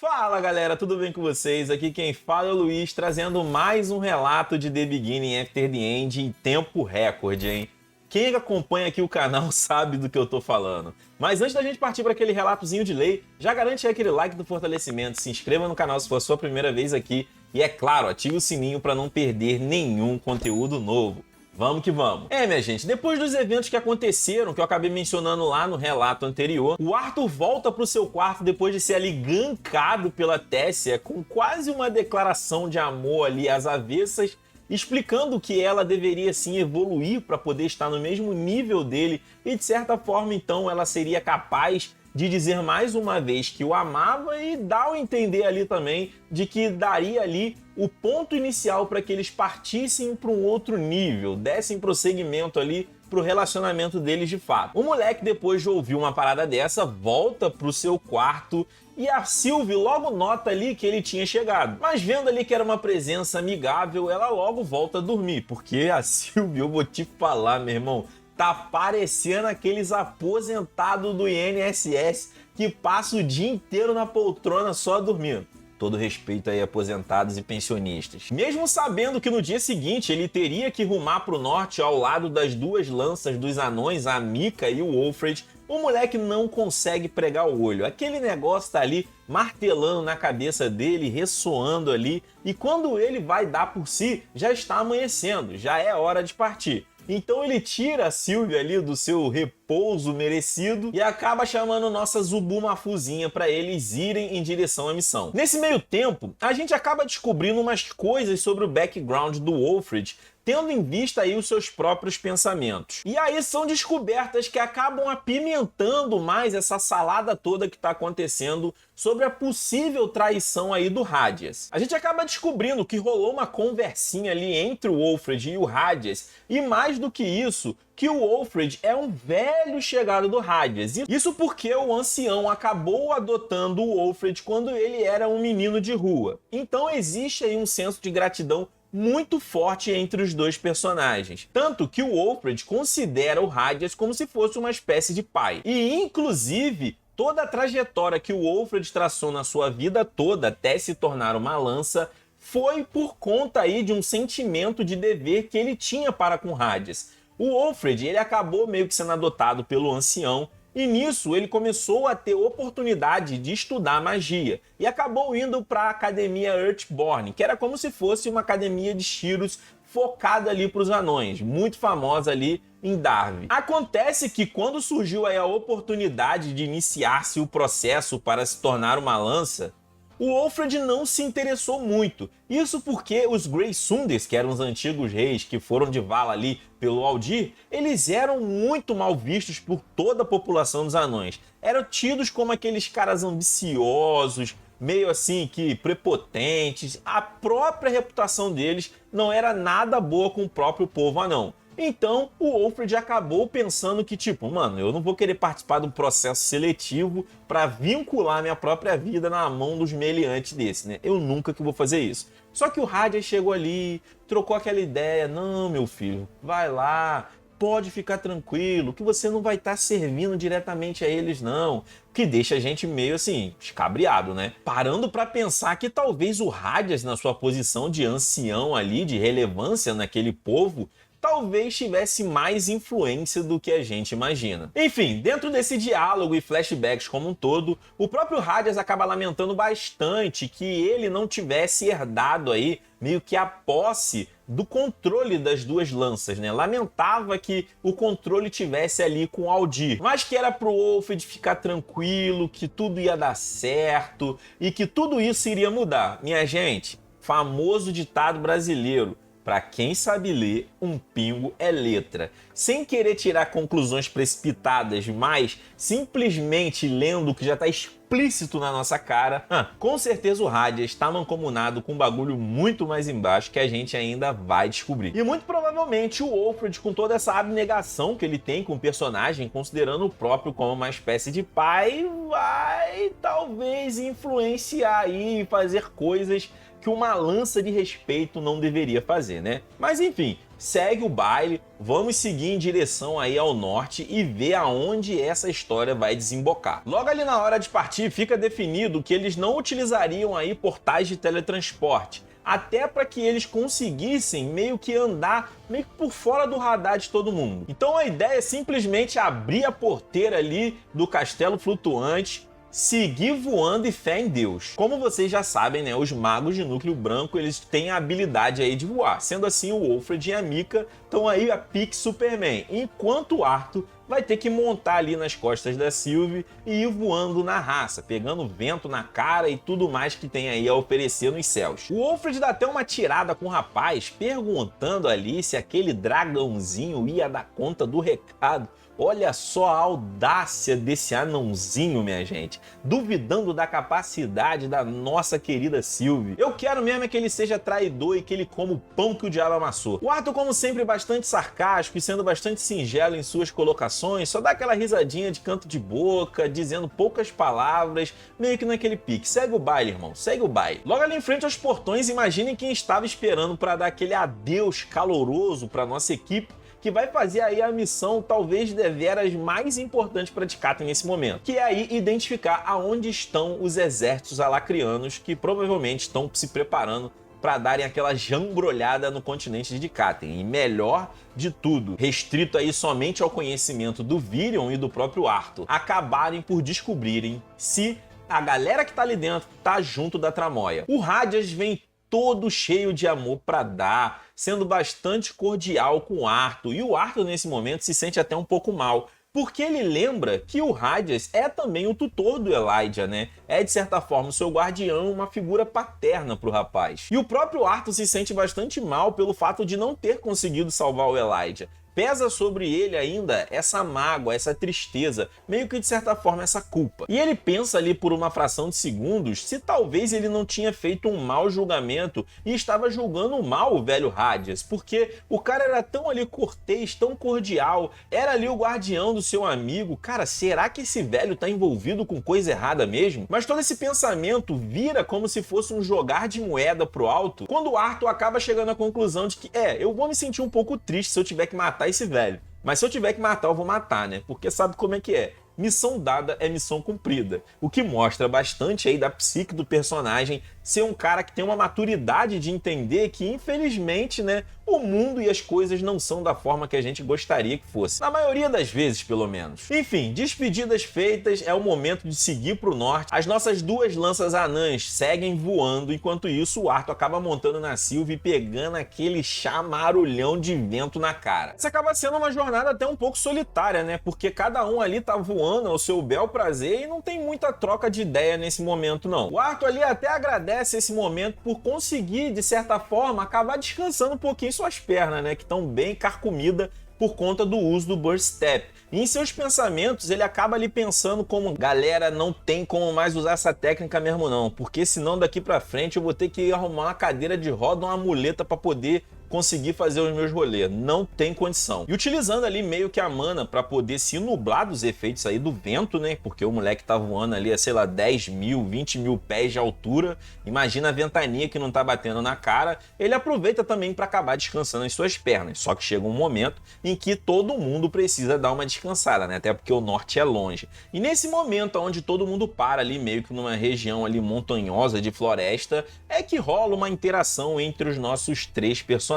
Fala galera, tudo bem com vocês? Aqui quem fala é o Luiz, trazendo mais um relato de The Beginning After the End em tempo recorde, hein? Quem acompanha aqui o canal sabe do que eu tô falando. Mas antes da gente partir para aquele relatozinho de lei, já garante aí aquele like do fortalecimento, se inscreva no canal se for a sua primeira vez aqui e, é claro, ative o sininho para não perder nenhum conteúdo novo. Vamos que vamos. Minha gente, depois dos eventos que aconteceram, que eu acabei mencionando lá no relato anterior, o Arthur volta pro seu quarto depois de ser ali gankado pela Tessia com quase uma declaração de amor ali às avessas, explicando que ela deveria sim evoluir para poder estar no mesmo nível dele e de certa forma então ela seria capaz de dizer mais uma vez que o amava e dar a entender ali também de que daria ali o ponto inicial para que eles partissem para um outro nível, dessem prosseguimento ali pro relacionamento deles de fato. O moleque, depois de ouvir uma parada dessa, volta pro seu quarto e a Sylvie logo nota ali que ele tinha chegado. Mas vendo ali que era uma presença amigável, ela logo volta a dormir, porque a Sylvie, eu vou te falar, meu irmão, tá parecendo aqueles aposentados do INSS que passa o dia inteiro na poltrona só dormindo. Todo respeito aí a aposentados e pensionistas. Mesmo sabendo que no dia seguinte ele teria que rumar para o norte ao lado das duas lanças dos anões, a Mika e o Wolfred, o moleque não consegue pregar o olho. Aquele negócio tá ali martelando na cabeça dele, ressoando ali, e quando ele vai dar por si, já está amanhecendo, já é hora de partir. Então ele tira a Sylvie ali do seu repouso merecido e acaba chamando nossa Zubumafuzinha para eles irem em direção à missão. Nesse meio tempo, a gente acaba descobrindo umas coisas sobre o background do Wolfred, tendo em vista aí os seus próprios pensamentos. E aí são descobertas que acabam apimentando mais essa salada toda que está acontecendo sobre a possível traição aí do Radius. A gente acaba descobrindo que rolou uma conversinha ali entre o Wolfred e o Radius, e mais do que isso, que o Wolfred é um velho chegado do Radius. Isso porque o ancião acabou adotando o Wolfred quando ele era um menino de rua. Então existe aí um senso de gratidão muito forte entre os dois personagens. Tanto que o Wolfred considera o Radius como se fosse uma espécie de pai. E, inclusive, toda a trajetória que o Wolfred traçou na sua vida toda até se tornar uma lança foi por conta aí de um sentimento de dever que ele tinha para com o Radius. O Wolfred, ele acabou meio que sendo adotado pelo ancião, e nisso ele começou a ter oportunidade de estudar magia e acabou indo para a academia Earthborn, que era como se fosse uma academia de tiros focada ali para os anões, muito famosa ali em Darwin. Acontece que quando surgiu aí a oportunidade de iniciar-se o processo para se tornar uma lança, o Wolfred não se interessou muito. Isso porque os Grey Sunders, que eram os antigos reis que foram de vala ali pelo Aldir, eles eram muito mal vistos por toda a população dos anões. Eram tidos como aqueles caras ambiciosos, meio assim que prepotentes. A própria reputação deles não era nada boa com o próprio povo anão. Então, o Wolfred acabou pensando que, tipo, mano, eu não vou querer participar de um processo seletivo para vincular minha própria vida na mão dos meliantes desse, né? Eu nunca que vou fazer isso. Só que o Radius chegou ali, trocou aquela ideia, não, meu filho, vai lá, pode ficar tranquilo, que você não vai estar servindo diretamente a eles, não. Que deixa a gente meio assim, escabriado, né? Parando para pensar que talvez o Radius, na sua posição de ancião ali, de relevância naquele povo, talvez tivesse mais influência do que a gente imagina. Enfim, dentro desse diálogo e flashbacks como um todo, o próprio Radius acaba lamentando bastante que ele não tivesse herdado aí meio que a posse do controle das duas lanças, né? Lamentava que o controle tivesse ali com o Aldir, mas que era pro Wolfred ficar tranquilo, que tudo ia dar certo e que tudo isso iria mudar. Minha gente, famoso ditado brasileiro: para quem sabe ler, um pingo é letra. Sem querer tirar conclusões precipitadas, mas simplesmente lendo o que já está explícito na nossa cara, com certeza o Radius está mancomunado com um bagulho muito mais embaixo que a gente ainda vai descobrir. E muito provavelmente o Wolfred, com toda essa abnegação que ele tem com o personagem, considerando o próprio como uma espécie de pai, vai talvez influenciar aí e fazer coisas que uma lança de respeito não deveria fazer, né? Mas enfim, segue o baile, vamos seguir em direção aí ao norte e ver aonde essa história vai desembocar. Logo ali na hora de partir, fica definido que eles não utilizariam aí portais de teletransporte, até para que eles conseguissem meio que andar meio que por fora do radar de todo mundo. Então a ideia é simplesmente abrir a porteira ali do castelo flutuante, seguir voando e fé em Deus. Como vocês já sabem, né, os magos de núcleo branco, eles têm a habilidade aí de voar. Sendo assim, o Wolfred e a Mika estão aí a pique Superman, enquanto o Arthur vai ter que montar ali nas costas da Sylvie e ir voando na raça, pegando vento na cara e tudo mais que tem aí a oferecer nos céus. O Wolfred dá até uma tirada com o rapaz, perguntando ali se aquele dragãozinho ia dar conta do recado. Olha só a audácia desse anãozinho, minha gente, duvidando da capacidade da nossa querida Sylvie. Eu quero mesmo é que ele seja traidor e que ele coma o pão que o diabo amassou. O Arthur, como sempre, bastante sarcástico e sendo bastante singelo em suas colocações, só dá aquela risadinha de canto de boca, dizendo poucas palavras, meio que naquele pique. Segue o baile, irmão, segue o baile. Logo ali em frente aos portões, imaginem quem estava esperando para dar aquele adeus caloroso para nossa equipe, que vai fazer aí a missão talvez deveras mais importante para Tikaten nesse momento, que é aí identificar aonde estão os exércitos alacrianos que provavelmente estão se preparando para darem aquela jambrolhada no continente de Tikaten. E melhor de tudo, restrito aí somente ao conhecimento do Virion e do próprio Arthur, acabarem por descobrirem se a galera que tá ali dentro tá junto da tramóia. O Radias vem todo cheio de amor para dar, sendo bastante cordial com o Arthur, e o Arthur nesse momento se sente até um pouco mal, porque ele lembra que o Radias é também o tutor do Elijah, né? É de certa forma o seu guardião, uma figura paterna pro rapaz. E o próprio Arthur se sente bastante mal pelo fato de não ter conseguido salvar o Elijah. Pesa sobre ele ainda essa mágoa, essa tristeza, meio que de certa forma essa culpa. E ele pensa ali por uma fração de segundos se talvez ele não tinha feito um mau julgamento e estava julgando mal o velho Radias, porque o cara era tão ali cortês, tão cordial, era ali o guardião do seu amigo. Cara, será que esse velho tá envolvido com coisa errada mesmo? Mas todo esse pensamento vira como se fosse um jogar de moeda pro alto, quando o Arthur acaba chegando à conclusão de que, eu vou me sentir um pouco triste se eu tiver que matar esse velho. Mas se eu tiver que matar, eu vou matar, né? Porque sabe como é que é. Missão dada é missão cumprida. O que mostra bastante aí da psique do personagem ser um cara que tem uma maturidade de entender que, infelizmente, né, o mundo e as coisas não são da forma que a gente gostaria que fosse. Na maioria das vezes, pelo menos. Enfim, despedidas feitas, é o momento de seguir pro norte. As nossas duas lanças anãs seguem voando, enquanto isso o Arthur acaba montando na Sylvie e pegando aquele chamarulhão de vento na cara. Isso acaba sendo uma jornada até um pouco solitária, né? Porque cada um ali tá voando ao seu bel prazer e não tem muita troca de ideia nesse momento, não. O Arthur ali até agradece esse momento por conseguir, de certa forma, acabar descansando um pouquinho suas pernas, né? Que estão bem carcomidas por conta do uso do Burst Step. E em seus pensamentos, ele acaba ali pensando como, galera, não tem como mais usar essa técnica mesmo não, porque senão daqui pra frente eu vou ter que arrumar uma cadeira de roda, uma muleta para poder conseguir fazer os meus rolês. Não tem condição. E utilizando ali meio que a mana para poder se nublar dos efeitos aí do vento, né? Porque o moleque tá voando ali a, sei lá, 10 mil, 20 mil pés de altura. Imagina a ventania que não tá batendo na cara. Ele aproveita também para acabar descansando as suas pernas. Só que chega um momento em que todo mundo precisa dar uma descansada, né? Até porque o norte é longe. E nesse momento onde todo mundo para ali meio que numa região ali montanhosa de floresta, é que rola uma interação entre os nossos três personagens.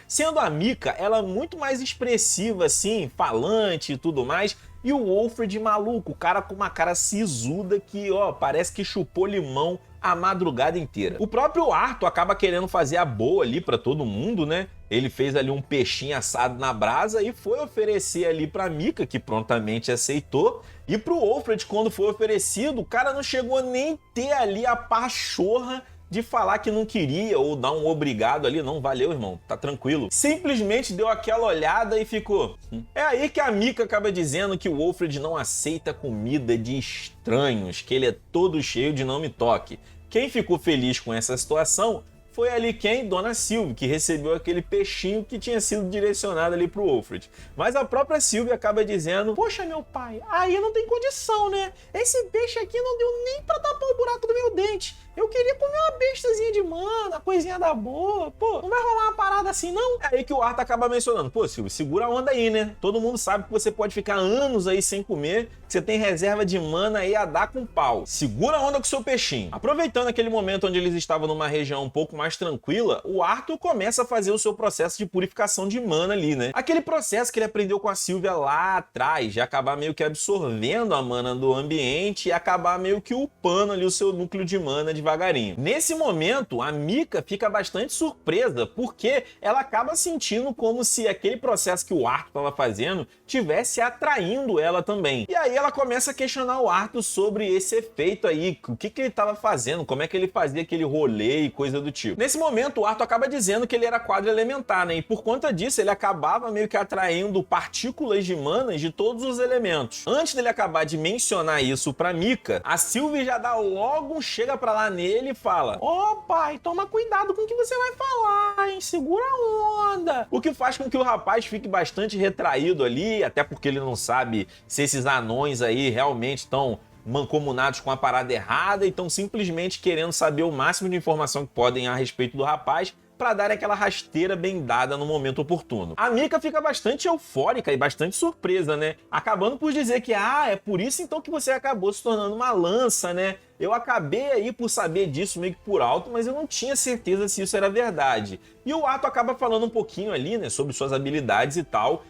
Sendo a Mika, ela muito mais expressiva, assim, falante e tudo mais, e o Wolfred maluco, o cara com uma cara sisuda que, ó, parece que chupou limão a madrugada inteira. O próprio Arthur acaba querendo fazer a boa ali pra todo mundo, né? Ele fez ali um peixinho assado na brasa e foi oferecer ali pra Mika, que prontamente aceitou. E pro Wolfred, quando foi oferecido, o cara não chegou nem ter ali a pachorra de falar que não queria ou dar um obrigado ali. Não, valeu, irmão, tá tranquilo. Simplesmente deu aquela olhada e ficou. É aí que a Mika acaba dizendo que o Wolfred não aceita comida de estranhos, que ele é todo cheio de não me toque. Quem ficou feliz com essa situação foi ali quem? Dona Sylvie, que recebeu aquele peixinho que tinha sido direcionado ali pro Wolfred. Mas a própria Sylvie acaba dizendo: poxa, meu pai, aí não tem condição, né? Esse peixe aqui não deu nem pra tapar o buraco do meu dente. Eu queria comer uma bestazinha de mana, uma coisinha da boa. Pô, não vai rolar uma parada assim, não? É aí que o Arthur acaba mencionando. Pô, Silvio, segura a onda aí, né? Todo mundo sabe que você pode ficar anos aí sem comer, que você tem reserva de mana aí a dar com pau. Segura a onda com o seu peixinho. Aproveitando aquele momento onde eles estavam numa região um pouco mais tranquila, o Arthur começa a fazer o seu processo de purificação de mana ali, né? Aquele processo que ele aprendeu com a Sylvia lá atrás, de acabar meio que absorvendo a mana do ambiente e acabar meio que upando ali o seu núcleo de mana devagarinho. Nesse momento, a Mika fica bastante surpresa, porque ela acaba sentindo como se aquele processo que o Arthur estava fazendo tivesse atraindo ela também. E aí ela começa a questionar o Arthur sobre esse efeito aí, o que ele estava fazendo, como é que ele fazia aquele rolê e coisa do tipo. Nesse momento, o Arthur acaba dizendo que ele era quadro elementar, né? E por conta disso, ele acabava meio que atraindo partículas de manas de todos os elementos. Antes dele acabar de mencionar isso pra Mika, a Sylvie já dá logo um chega pra lá nele e fala: ó, pai, toma cuidado com o que você vai falar, hein? Segura a onda. O que faz com que o rapaz fique bastante retraído ali, até porque ele não sabe se esses anões aí realmente estão mancomunados com a parada errada e estão simplesmente querendo saber o máximo de informação que podem a respeito do rapaz para dar aquela rasteira bem dada no momento oportuno. A Mika fica bastante eufórica e bastante surpresa, né? Acabando por dizer que, é por isso então que você acabou se tornando uma lança, né? Eu acabei aí por saber disso meio que por alto, mas eu não tinha certeza se isso era verdade. E o Arthur acaba falando um pouquinho ali, né, sobre suas habilidades e tal,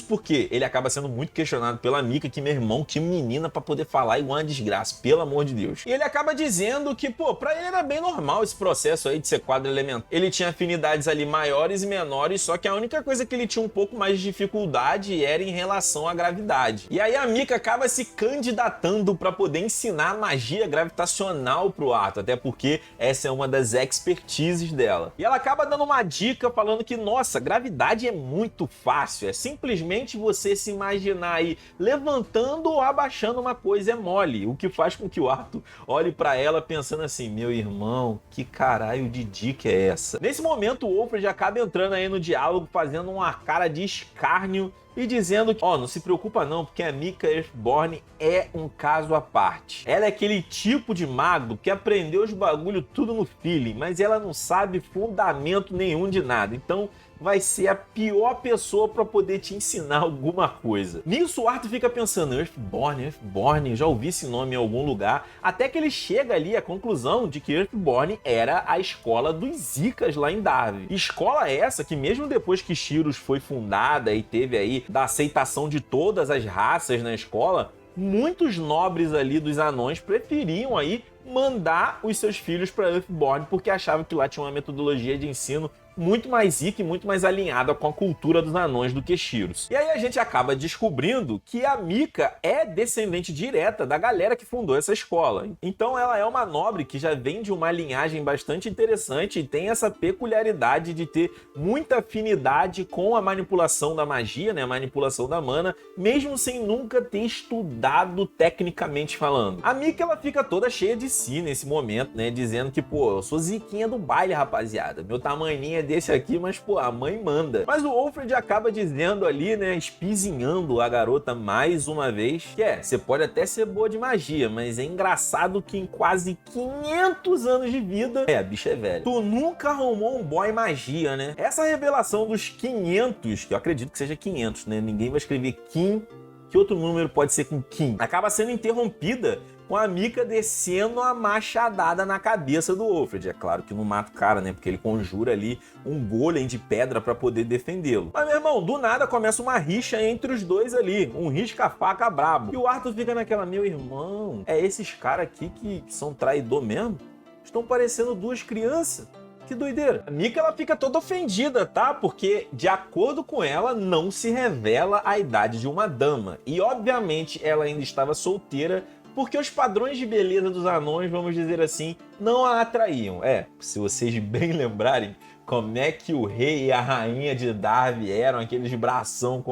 porque ele acaba sendo muito questionado pela Mika, que, meu irmão, que menina pra poder falar igual uma desgraça, pelo amor de Deus. E ele acaba dizendo que, pô, pra ele era bem normal esse processo aí de ser quadro elementar. Ele tinha afinidades ali maiores e menores, só que a única coisa que ele tinha um pouco mais de dificuldade era em relação à gravidade. E aí a Mika acaba se candidatando pra poder ensinar magia gravitacional pro Arthur, até porque essa é uma das expertises dela. E ela acaba dando uma dica falando que, nossa, gravidade é muito fácil, é simplesmente você se imaginar aí levantando ou abaixando uma coisa é mole, o que faz com que o Arthur olhe pra ela pensando assim: meu irmão, que caralho de dica é essa? Nesse momento o Wolfred acaba entrando aí no diálogo, fazendo uma cara de escárnio e dizendo que, não se preocupa não, porque a Mika Earthborn é um caso à parte. Ela é aquele tipo de mago que aprendeu os bagulho tudo no feeling, mas ela não sabe fundamento nenhum de nada. Então vai ser a pior pessoa para poder te ensinar alguma coisa. Nisso o Arthur fica pensando: Earthborn, já ouvi esse nome em algum lugar, até que ele chega ali à conclusão de que Earthborn era a escola dos Zicas lá em Darwin. Escola essa que mesmo depois que Shiros foi fundada e teve aí da aceitação de todas as raças na escola, muitos nobres ali dos anões preferiam aí mandar os seus filhos para Earthborn porque achavam que lá tinha uma metodologia de ensino muito mais zica e muito mais alinhada com a cultura dos anões do que Shiros. E aí a gente acaba descobrindo que a Mika é descendente direta da galera que fundou essa escola. Então ela é uma nobre que já vem de uma linhagem bastante interessante e tem essa peculiaridade de ter muita afinidade com a manipulação da magia, né, a manipulação da mana, mesmo sem nunca ter estudado tecnicamente falando. A Mika, ela fica toda cheia de si nesse momento, né, dizendo que, pô, eu sou ziquinha do baile, rapaziada. Meu tamanhinho é desse aqui, mas, pô, a mãe manda. Mas o Wolfred acaba dizendo ali, né, espizinhando a garota mais uma vez, que você pode até ser boa de magia, mas é engraçado que em quase 500 anos de vida, a bicha é velha, tu nunca arrumou um boy magia, né? Essa revelação dos 500, que eu acredito que seja 500, né? Ninguém vai escrever Kim, que outro número pode ser com Kim? Acaba sendo interrompida com a Mika descendo a machadada na cabeça do Wolfred. É claro que não mata o cara, né? Porque ele conjura ali um golem de pedra pra poder defendê-lo. Mas, meu irmão, do nada começa uma rixa entre os dois ali. Um risca-faca brabo. E o Arthur fica naquela: meu irmão, esses caras aqui que são traidor mesmo? Estão parecendo duas crianças. Que doideira. A Mika, ela fica toda ofendida, tá? Porque, de acordo com ela, não se revela a idade de uma dama. E, obviamente, ela ainda estava solteira, porque os padrões de beleza dos anões, vamos dizer assim, não a atraíam. Se vocês bem lembrarem, como é que o rei e a rainha de Darwin eram aqueles bração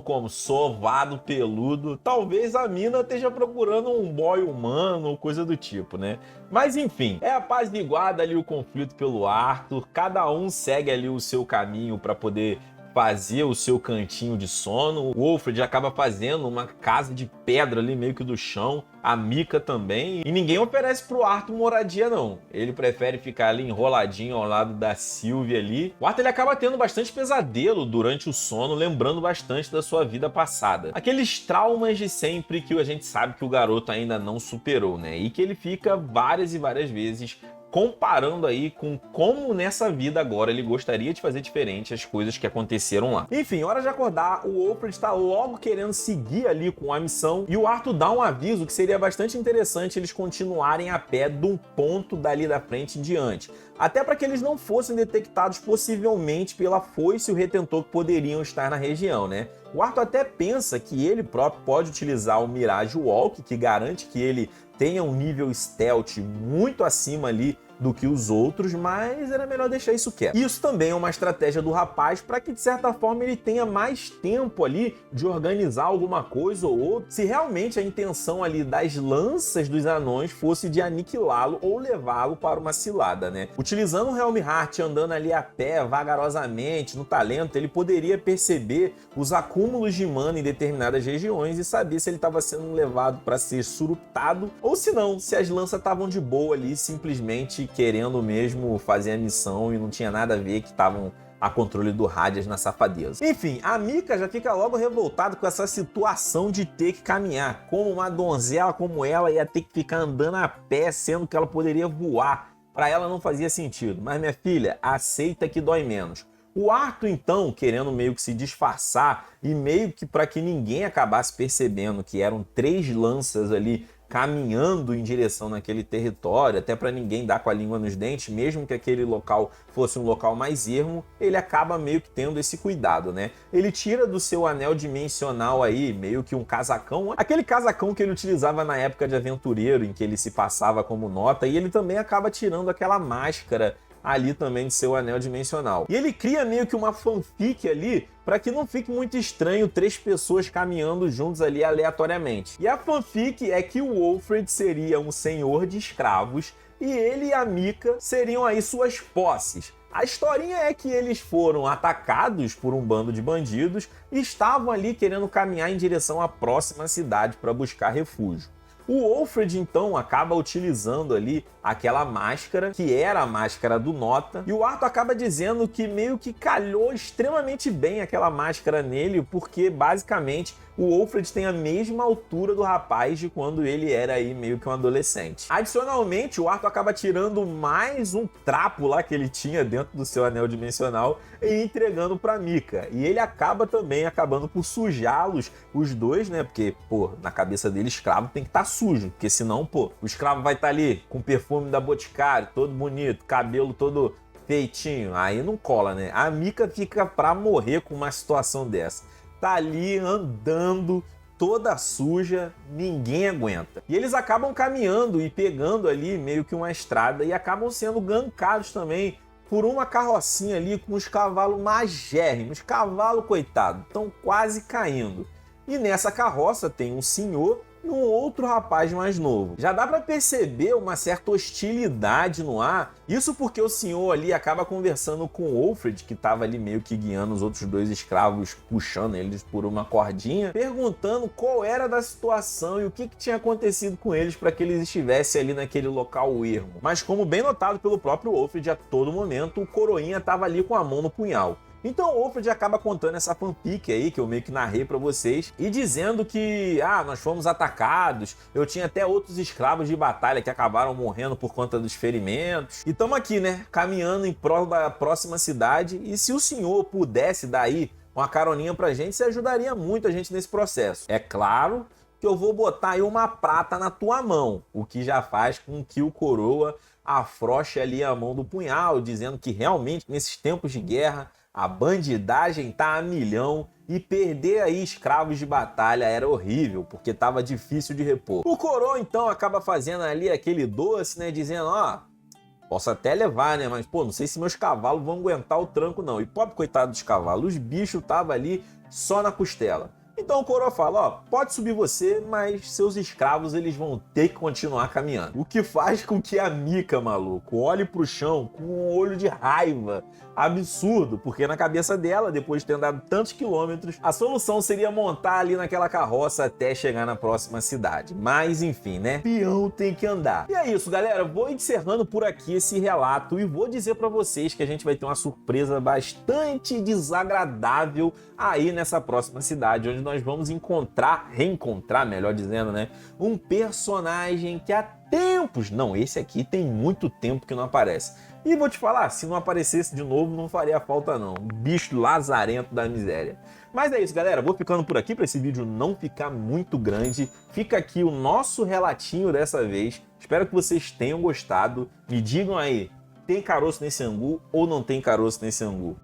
como sovado, peludo. Talvez a mina esteja procurando um boy humano ou coisa do tipo, né? Mas enfim, apaziguado ali o conflito pelo Arthur, cada um segue ali o seu caminho para poder fazia o seu cantinho de sono. O Wolfred acaba fazendo uma casa de pedra ali meio que do chão. A Mika também. E ninguém oferece pro Arthur moradia, não. Ele prefere ficar ali enroladinho ao lado da Sylvie ali. O Arthur ele acaba tendo bastante pesadelo durante o sono, lembrando bastante da sua vida passada. Aqueles traumas de sempre que a gente sabe que o garoto ainda não superou, né? E que ele fica várias e várias vezes comparando aí com como nessa vida agora ele gostaria de fazer diferente as coisas que aconteceram lá. Enfim, hora de acordar, o Wolfred está logo querendo seguir ali com a missão e o Arthur dá um aviso que seria bastante interessante eles continuarem a pé de um ponto dali da frente em diante. Até para que eles não fossem detectados possivelmente pela foice e o retentor que poderiam estar na região, né? O Arthur até pensa que ele próprio pode utilizar o Mirage Walk, que garante que ele tenha um nível stealth muito acima ali do que os outros, mas era melhor deixar isso quieto. Isso também é uma estratégia do rapaz para que, de certa forma, ele tenha mais tempo ali de organizar alguma coisa ou outra, se realmente a intenção ali das lanças dos anões fosse de aniquilá-lo ou levá-lo para uma cilada, né? Utilizando o Helm Hart andando ali a pé, vagarosamente, no talento, ele poderia perceber os acúmulos de mana em determinadas regiões e saber se ele estava sendo levado para ser suruptado ou se não, se as lanças estavam de boa ali, simplesmente querendo mesmo fazer a missão e não tinha nada a ver que estavam a controle do Radias na safadeza. Enfim, a Mika já fica logo revoltada com essa situação de ter que caminhar. Como uma donzela como ela ia ter que ficar andando a pé, sendo que ela poderia voar. Para ela não fazia sentido. Mas minha filha, aceita que dói menos. O Arthur, então, querendo meio que se disfarçar e meio que para que ninguém acabasse percebendo que eram 3 lanças ali caminhando em direção naquele território, até para ninguém dar com a língua nos dentes, mesmo que aquele local fosse um local mais ermo, ele acaba meio que tendo esse cuidado, né? Ele tira do seu anel dimensional aí, meio que um casacão, aquele casacão que ele utilizava na época de aventureiro, em que ele se passava como nota, e ele também acaba tirando aquela máscara ali também de seu anel dimensional. E ele cria meio que uma fanfic ali para que não fique muito estranho 3 pessoas caminhando juntos ali aleatoriamente. E a fanfic é que o Wolfred seria um senhor de escravos e ele e a Mika seriam aí suas posses. A historinha é que eles foram atacados por um bando de bandidos e estavam ali querendo caminhar em direção à próxima cidade para buscar refúgio. O Wolfred, então, acaba utilizando ali aquela máscara, que era a máscara do Nota, e o Arthur acaba dizendo que meio que calhou extremamente bem aquela máscara nele, porque, basicamente, o Wolfred tem a mesma altura do rapaz de quando ele era aí meio que um adolescente. Adicionalmente, o Arthur acaba tirando mais um trapo lá que ele tinha dentro do seu anel dimensional e entregando pra Mika. E ele acaba também acabando por sujá-los, os dois, né? Porque, pô, na cabeça dele, escravo tem que estar sujo, porque senão, pô, o escravo vai estar ali com o perfume da Boticário, todo bonito, cabelo todo feitinho, aí não cola, né? A Mika fica pra morrer com uma situação dessa. Tá ali andando toda suja, ninguém aguenta. E eles acabam caminhando e pegando ali meio que uma estrada e acabam sendo gankados também por uma carrocinha ali com os cavalos magérrimos. Cavalo, coitado, estão quase caindo. E nessa carroça tem um senhor e um outro rapaz mais novo. Já dá para perceber uma certa hostilidade no ar, isso porque o senhor ali acaba conversando com o Wolfred, que estava ali meio que guiando os outros 2 escravos, puxando eles por uma cordinha, perguntando qual era da situação e o que tinha acontecido com eles para que eles estivessem ali naquele local ermo. Mas como bem notado pelo próprio Wolfred, a todo momento o coroinha estava ali com a mão no punhal. Então o Wolfred acaba contando essa fanfic aí, que eu meio que narrei pra vocês, e dizendo que, nós fomos atacados, eu tinha até outros escravos de batalha que acabaram morrendo por conta dos ferimentos. E estamos aqui, né, caminhando em prol da próxima cidade, e se o senhor pudesse dar aí uma caroninha pra gente, você ajudaria muito a gente nesse processo. É claro que eu vou botar aí uma prata na tua mão, o que já faz com que o coroa afrouxe ali a mão do punhal, dizendo que realmente nesses tempos de guerra a bandidagem tá a milhão e perder aí escravos de batalha era horrível, porque tava difícil de repor. O coroa então acaba fazendo ali aquele doce, né, dizendo, posso até levar, né, mas pô, não sei se meus cavalos vão aguentar o tranco não. E pobre coitado dos cavalos, os bichos tava ali só na costela. Então o coroa fala, ó, pode subir você, mas seus escravos eles vão ter que continuar caminhando. O que faz com que a Mika, maluco, olhe pro chão com um olho de raiva. Absurdo, porque na cabeça dela, depois de ter andado tantos quilômetros, a solução seria montar ali naquela carroça até chegar na próxima cidade. Mas enfim, né? Peão tem que andar. E é isso, galera. Vou encerrando por aqui esse relato e vou dizer pra vocês que a gente vai ter uma surpresa bastante desagradável aí nessa próxima cidade, onde nós vamos reencontrar, melhor dizendo, né? Um personagem que há tempos, não, esse aqui tem muito tempo que não aparece. E vou te falar, se não aparecesse de novo, não faria falta não. Bicho lazarento da miséria. Mas é isso, galera. Vou ficando por aqui para esse vídeo não ficar muito grande. Fica aqui o nosso relatinho dessa vez. Espero que vocês tenham gostado. Me digam aí, tem caroço nesse angu ou não tem caroço nesse angu?